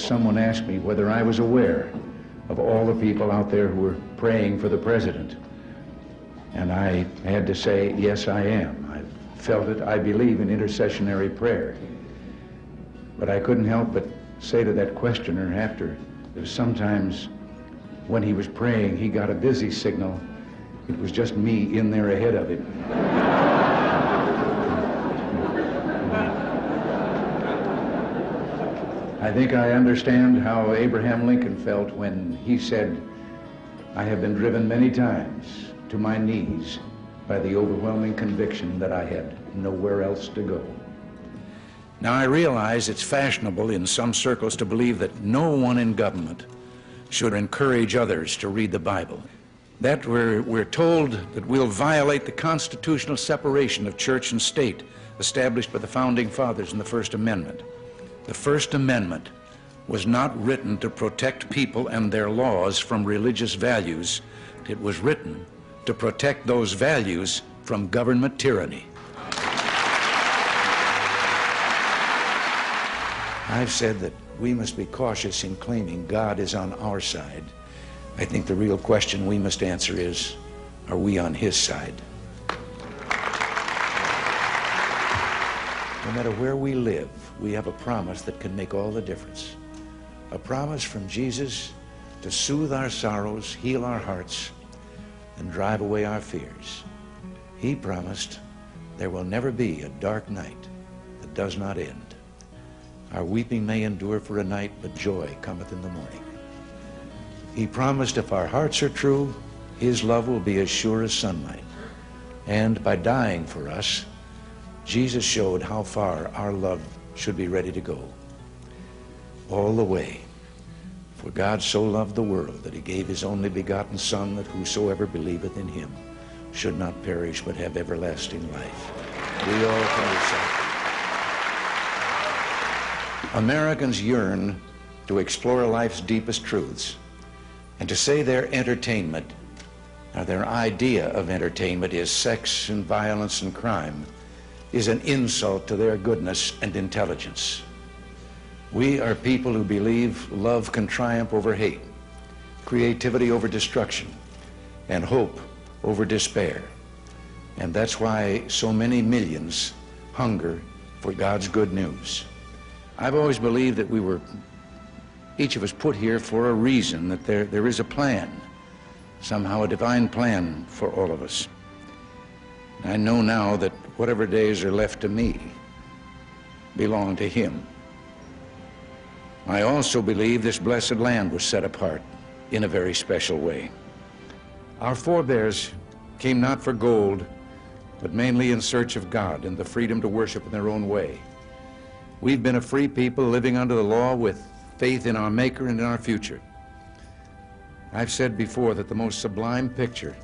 someone asked me whether I was aware of all the people out there who were praying for the president. And I had to say, yes, I am. I felt it. I believe in intercessionary prayer. But I couldn't help but say to that questioner after, that sometimes when he was praying, he got a busy signal. It was just me in there ahead of him. I think I understand how Abraham Lincoln felt when he said, I have been driven many times to my knees by the overwhelming conviction that I had nowhere else to go. Now, I realize it's fashionable in some circles to believe that no one in government should encourage others to read the Bible. That we're told that we'll violate the constitutional separation of church and state established by the Founding Fathers in the First Amendment. The First Amendment was not written to protect people and their laws from religious values. It was written to protect those values from government tyranny. I've said that we must be cautious in claiming God is on our side. I think the real question we must answer is, are we on His side? No matter where we live, we have a promise that can make all the difference. A promise from Jesus to soothe our sorrows, heal our hearts, and drive away our fears. He promised there will never be a dark night that does not end. Our weeping may endure for a night, but joy cometh in the morning. He promised if our hearts are true, His love will be as sure as sunlight. And by dying for us, Jesus showed how far our love should be ready to go. All the way. For God so loved the world that He gave His only begotten Son, that whosoever believeth in Him should not perish but have everlasting life. We all can recite. Americans yearn to explore life's deepest truths, and to say their entertainment, or their idea of entertainment, is sex and violence and crime, is an insult to their goodness and intelligence. We are people who believe love can triumph over hate, creativity over destruction, and hope over despair. And that's why so many millions hunger for God's good news. I've always believed that we were, each of us, put here for a reason, that there is a plan, somehow a divine plan for all of us. I know now that whatever days are left to me belong to Him. I also believe this blessed land was set apart in a very special way. Our forebears came not for gold, but mainly in search of God and the freedom to worship in their own way. We've been a free people living under the law with faith in our Maker and in our future. I've said before that the most sublime picture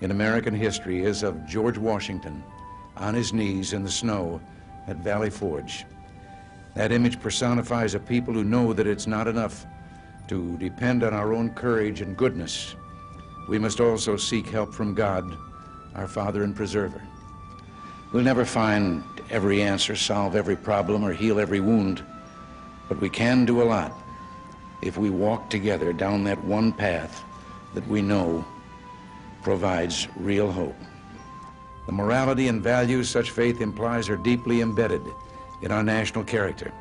in American history is of George Washington on his knees in the snow at Valley Forge. That image personifies a people who know that it's not enough to depend on our own courage and goodness. We must also seek help from God, our Father and Preserver. We'll never find every answer, solve every problem, or heal every wound, but we can do a lot if we walk together down that one path that we know provides real hope. The morality and values such faith implies are deeply embedded in our national character.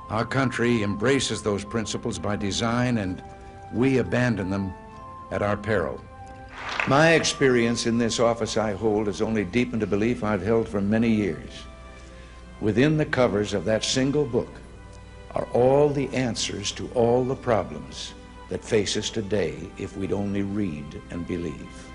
Our country embraces those principles by design, and we abandon them at our peril. My experience in this office I hold has only deepened a belief I've held for many years. Within the covers of that single book are all the answers to all the problems that face us today if we'd only read and believe.